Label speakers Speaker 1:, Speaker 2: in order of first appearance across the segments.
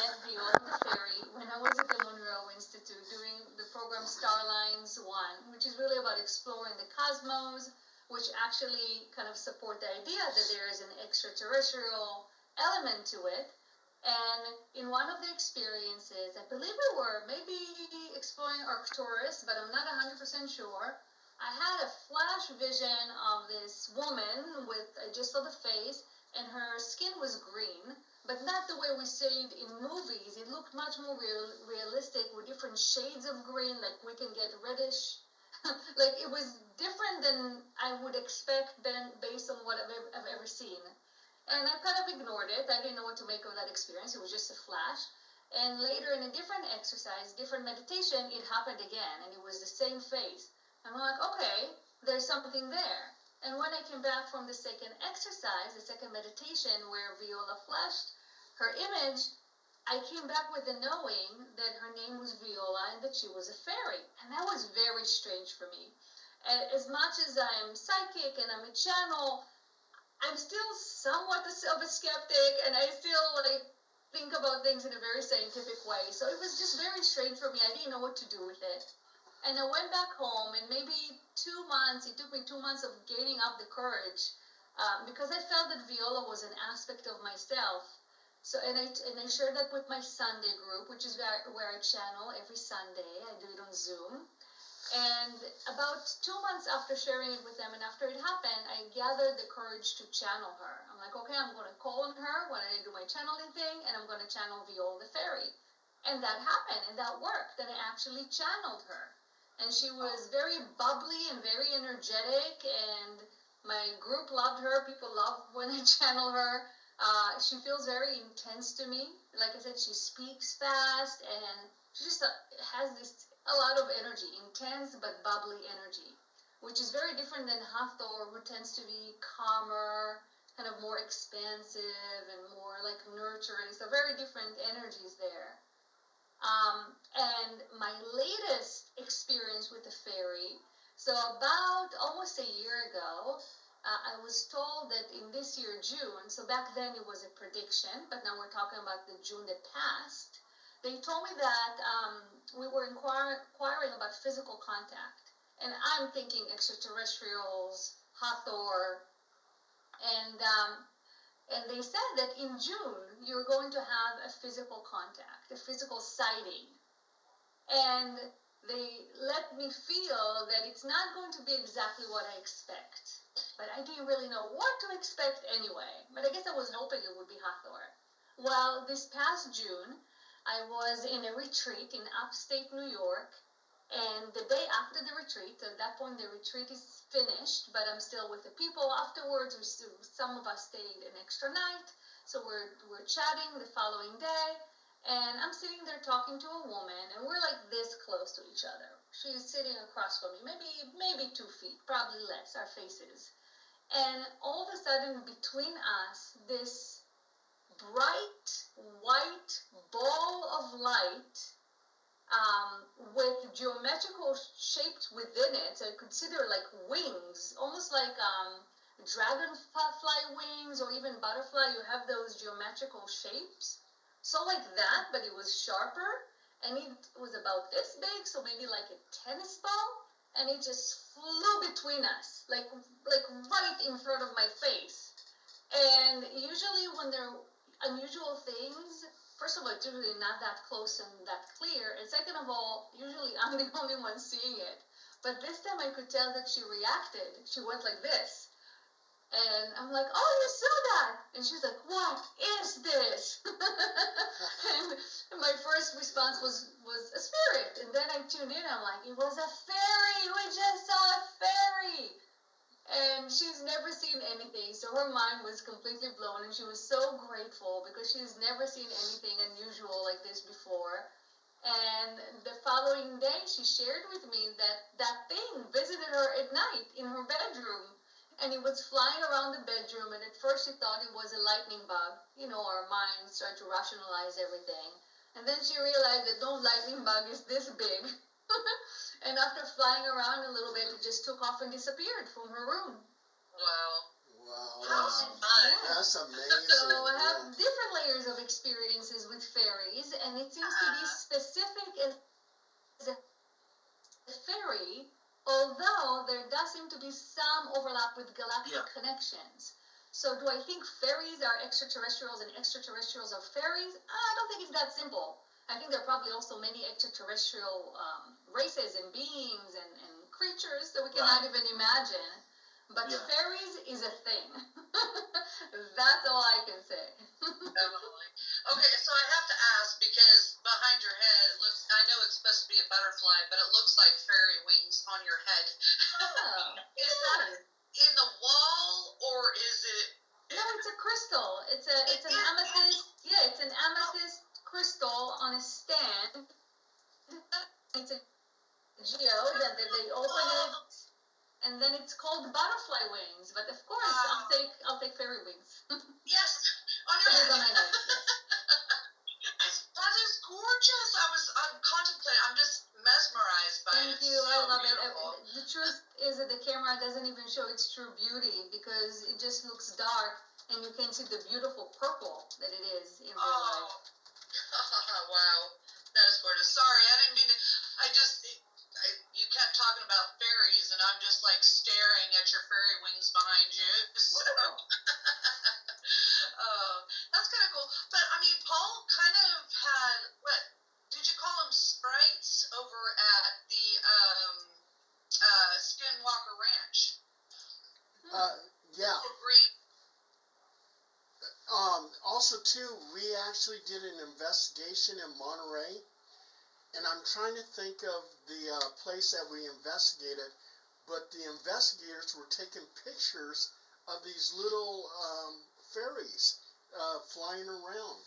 Speaker 1: met Viola the Fairy when I was at the Monroe Institute doing the program Starlines 1, which is really about exploring the cosmos, which actually kind of support the idea that there is an extraterrestrial element to it. And in one of the experiences, I believe we were maybe exploring Arcturus, but I'm not 100% sure. I had a flash vision of this woman with, I just saw the face, and her skin was green, but not the way we see it in movies. It looked much more realistic with different shades of green, like we can get reddish. Like it was different than I would expect based on what I've ever seen. And I kind of ignored it. I didn't know what to make of that experience. It was just a flash. And later in a different exercise, different meditation, it happened again, and it was the same face. I'm like, okay, there's something there. And when I came back from the second exercise, the second meditation where Viola flashed her image, I came back with the knowing that her name was Viola and that she was a fairy. And that was very strange for me. As much as I'm psychic and I'm a channel, I'm still somewhat of a skeptic, and I still think about things in a very scientific way. So it was just very strange for me. I didn't know what to do with it. And I went back home, and maybe 2 months, it took me 2 months of gaining up the courage, because I felt that Viola was an aspect of myself. So, and I shared that with my Sunday group, which is where I channel every Sunday. I do it on Zoom. And about 2 months after sharing it with them, and after it happened, I gathered the courage to channel her. I'm like, okay, I'm going to call on her when I do my channeling thing, and I'm going to channel Viola the Fairy. And that happened, and that worked, and I actually channeled her. And she was very bubbly and very energetic, and my group loved her. People love when I channel her. She feels very intense to me. Like I said, she speaks fast, and she just has a lot of energy, intense but bubbly energy, which is very different than Hathor, who tends to be calmer, kind of more expansive and more like nurturing. So very different energies there. And my latest experience with the fairy, so about almost a year ago, I was told that in this year, June, so back then it was a prediction, but now we're talking about the June that passed, they told me that we were inquiring about physical contact. And I'm thinking extraterrestrials, Hathor, and they said that in June, you're going to have a physical contact, a physical sighting. And they let me feel that it's not going to be exactly what I expect. But I didn't really know what to expect anyway. But I guess I was hoping it would be Hathor. Well, this past June, I was in a retreat in upstate New York. And the day after the retreat, at that point the retreat is finished, but I'm still with the people afterwards. Some of us stayed an extra night, so we're chatting the following day, and I'm sitting there talking to a woman, and we're like this close to each other. She's sitting across from me, maybe 2 feet, probably less, our faces. And all of a sudden, between us, this bright white ball of light, with geometrical shapes within it, so consider like wings, almost like dragonfly wings or even butterfly. You have those geometrical shapes. So like that, but it was sharper, and it was about this big, so maybe like a tennis ball, and it just flew between us, like right in front of my face. And usually when there are unusual things, first of all, it's usually not that close and that clear, and second of all, usually I'm the only one seeing it. But this time I could tell that she reacted. She went like this. And I'm like, oh, you saw that? And she's like, what is this? and my first response was a spirit. And then I tuned in, I'm like, it was a fairy! We just saw a fairy! And she's never seen anything, so her mind was completely blown, and she was so grateful because she's never seen anything unusual like this before. And the following day, she shared with me that that thing visited her at night in her bedroom, and it was flying around the bedroom, and at first she thought it was a lightning bug. You know, our minds start to rationalize everything. And then she realized that no lightning bug is this big. And after flying around a little bit, it just took off and disappeared from her room.
Speaker 2: Wow.
Speaker 3: Wow.
Speaker 2: How fun.
Speaker 3: That's amazing.
Speaker 1: So I have different layers of experiences with fairies, and it seems to be specific as a fairy, although there does seem to be some overlap with galactic connections. So do I think fairies are extraterrestrials and extraterrestrials are fairies? I don't think it's that simple. I think there are probably also many extraterrestrial races and beings and creatures that we cannot even imagine. But fairies is a thing. That's all I can say.
Speaker 2: Definitely. Okay, so I have to ask, because behind your head, it looks, I know it's supposed to be a butterfly, but it looks like fairy wings on your head.
Speaker 1: Oh,
Speaker 2: Is that in the wall, or is it?
Speaker 1: No, it's a crystal. It's an amethyst. Yeah, it's an amethyst crystal on a stand. It's a geode, and then they open it, and then it's called butterfly wings. But of course, I'll take fairy wings.
Speaker 2: Yes, on your head.
Speaker 1: On my head. Yes.
Speaker 2: That is gorgeous. I'm contemplating. I'm just mesmerized by it.
Speaker 1: Thank you. I love it. The truth is that the camera doesn't even show its true beauty because it just looks dark, and you can see the beautiful purple that it is in real life.
Speaker 2: Wow, that is gorgeous. Sorry, I didn't mean to. You kept talking about fairies, and I'm just like staring at your fairy wings behind you. So, that's kind of cool. But I mean, Paul kind of had, what did you call them, sprites over at the Skinwalker Ranch?
Speaker 3: Yeah.
Speaker 2: Green.
Speaker 3: Also, too, we actually did an investigation in Monterey, and I'm trying to think of the place that we investigated, but the investigators were taking pictures of these little fairies flying around.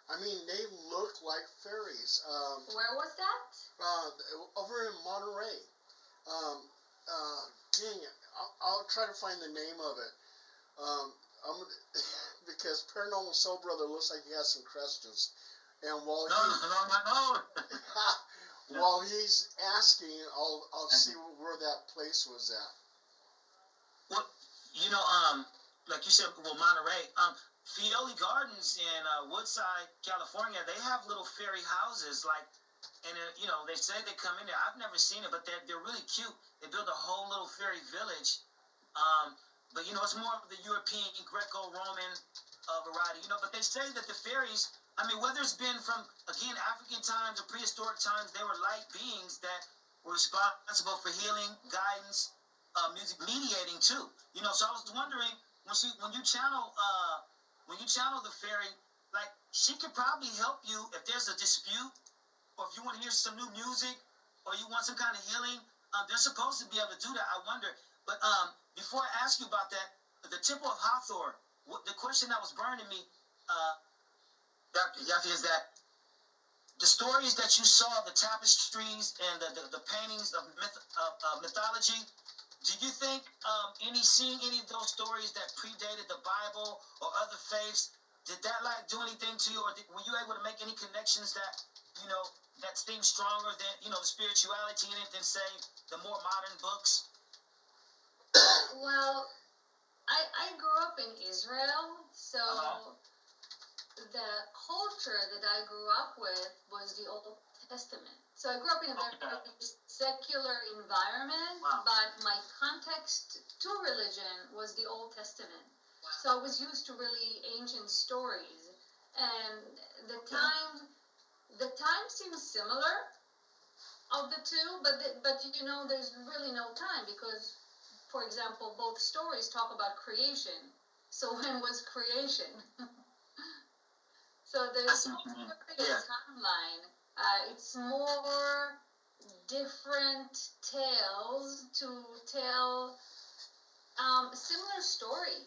Speaker 3: I mean, they look like fairies.
Speaker 1: Where was that?
Speaker 3: Over in Monterey. Dang it. I'll try to find the name of it. Because Paranormal Soul Brother looks like he has some questions. And while while he's asking, I'll see where that place was at.
Speaker 4: Well, like you said, Monterey, Fioli Gardens in Woodside, California, they have little fairy houses, and they say they come in there. I've never seen it, but they're really cute. They build a whole little fairy village. But it's more of the European Greco-Roman variety, but they say that the fairies, I mean, whether it's been from, again, African times or prehistoric times, they were light beings that were responsible for healing, guidance, music, mediating too. So I was wondering, when you channel the fairy, like, she could probably help you if there's a dispute, or if you want to hear some new music, or you want some kind of healing. They're supposed to be able to do that, I wonder. But before I ask you about that, the Temple of Hathor, the question that was burning me, Dr. Yafi, is that the stories that you saw, the tapestries and the paintings of mythology, do you think seeing any of those stories that predated the Bible or other faiths, did that do anything to you, or were you able to make any connections that that seem stronger than the spirituality in it than, say, the more modern books?
Speaker 1: Well, I grew up in Israel, so the culture that I grew up with was the Old Testament. So I grew up in a very secular environment, but my context to religion was the Old Testament.
Speaker 2: Wow.
Speaker 1: So I was used to really ancient stories, and the time seems similar of the two, but there's really no time because, for example, both stories talk about creation. So when was creation? So there's really a timeline. It's more different tales to tell similar story.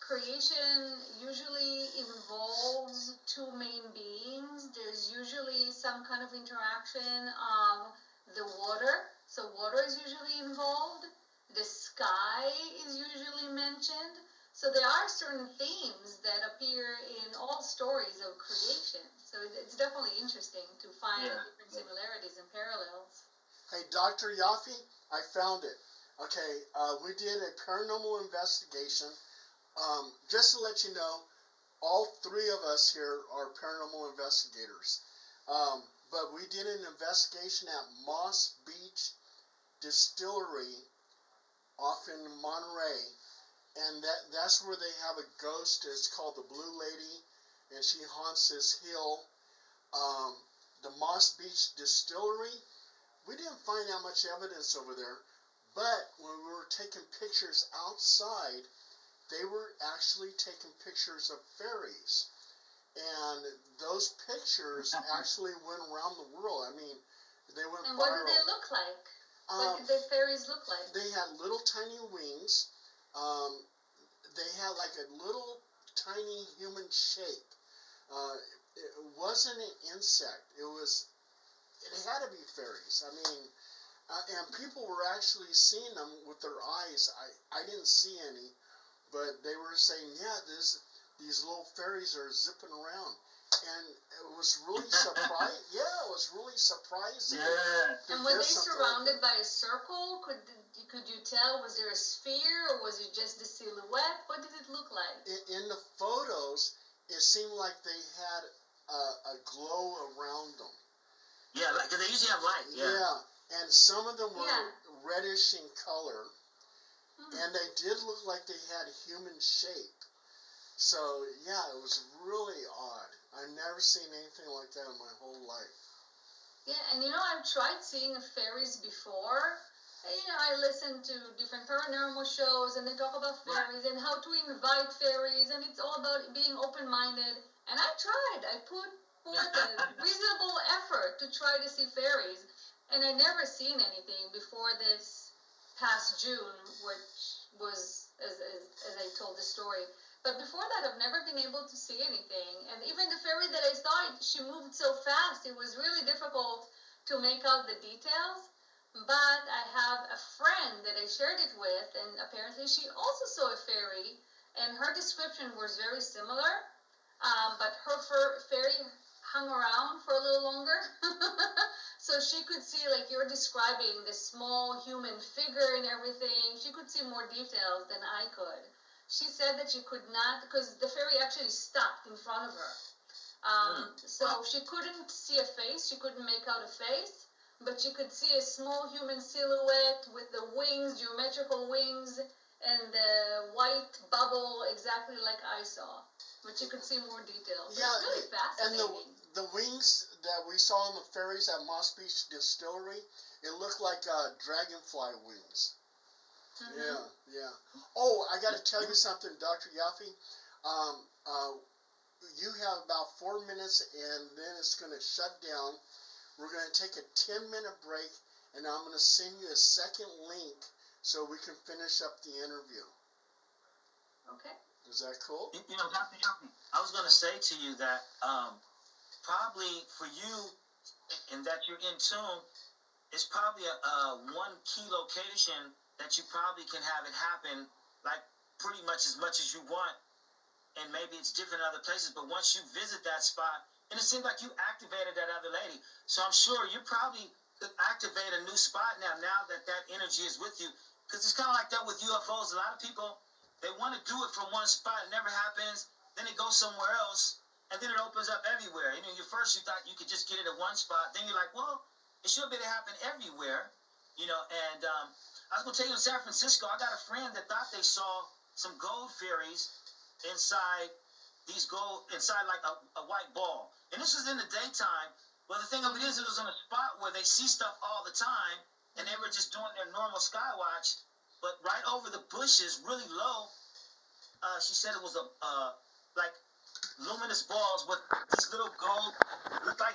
Speaker 1: Creation usually involves two main beings. There's usually some kind of interaction of the water. So water is usually involved. The sky is usually mentioned. So there are certain themes that appear in all stories of creation. So it's definitely interesting to find different similarities and parallels.
Speaker 3: Hey, Dr. Yafi, I found it. Okay, we did a paranormal investigation. Just to let you know, all three of us here are paranormal investigators. But we did an investigation at Moss Beach Distillery off in Monterey, and that's where they have a ghost. It's called the Blue Lady, and she haunts this hill. The Moss Beach Distillery, we didn't find that much evidence over there, but when we were taking pictures outside, they were actually taking pictures of fairies. And those pictures actually went around the world. I mean, they went
Speaker 1: And
Speaker 3: viral.
Speaker 1: what did they look like? What did the fairies look like?
Speaker 3: They had little tiny wings. They had like a little tiny human shape. It wasn't an insect. It had to be fairies. I mean, and people were actually seeing them with their eyes. I didn't see any, but they were saying, yeah, these little fairies are zipping around. And it was really surprising. Yeah, it was really surprising.
Speaker 4: Yeah.
Speaker 1: And were they surrounded by a circle? Could you tell? Was there a sphere, or was it just the silhouette? What did it look like?
Speaker 3: In the photos, it seemed like they had a glow around them.
Speaker 4: Yeah, like, 'cause they usually have light. Yeah.
Speaker 3: And some of them were reddish in color, and they did look like they had human shape. So, yeah, it was really odd. I've never seen anything like that in my whole life.
Speaker 1: Yeah, and I've tried seeing fairies before. And, I listen to different paranormal shows, and they talk about fairies and how to invite fairies, and it's all about being open-minded. And I tried. I put forth a reasonable effort to try to see fairies, and I never seen anything before this past June, which was as I told the story. But before that, I've never been able to see anything. And even the fairy that I saw, she moved so fast, it was really difficult to make out the details. But I have a friend that I shared it with, and apparently she also saw a fairy, and her description was very similar. But her fairy hung around for a little longer. So she could see, like you're describing, this small human figure and everything. She could see more details than I could. She said that she could not, because the fairy actually stopped in front of her. So she couldn't see a face, she couldn't make out a face, but she could see a small human silhouette with the wings, geometrical wings, and the white bubble exactly like I saw. But she could see more details.
Speaker 3: Yeah,
Speaker 1: it's really fascinating.
Speaker 3: And the wings that we saw on the fairies at Moss Beach Distillery, it looked like dragonfly wings. Mm-hmm. Yeah. Oh, I got to tell you something, Dr. Yafi. You have about 4 minutes, and then it's going to shut down. We're going to take a 10-minute break, and I'm going to send you a second link so we can finish up the interview.
Speaker 1: Okay.
Speaker 3: Is that cool?
Speaker 4: Dr. Yafi, I was going to say to you that probably for you, and that you're in tune, it's probably a one key location that you probably can have it happen, like pretty much as you want, and maybe it's different in other places, but once you visit that spot, and it seems like you activated that other lady, so I'm sure you probably could activate a new spot now that energy is with you, because it's kind of like that with UFOs. A lot of people, they want to do it from one spot, it never happens, then it goes somewhere else, and then it opens up everywhere. You thought you could just get it at one spot, then you're like, well, it should be to happen everywhere, and I was going to tell you, in San Francisco, I got a friend that thought they saw some gold fairies inside like a white ball. And this was in the daytime. Well, the thing of it is, it was on a spot where they see stuff all the time, and they were just doing their normal sky watch. But right over the bushes, really low, she said it was like luminous balls with these little gold, looked like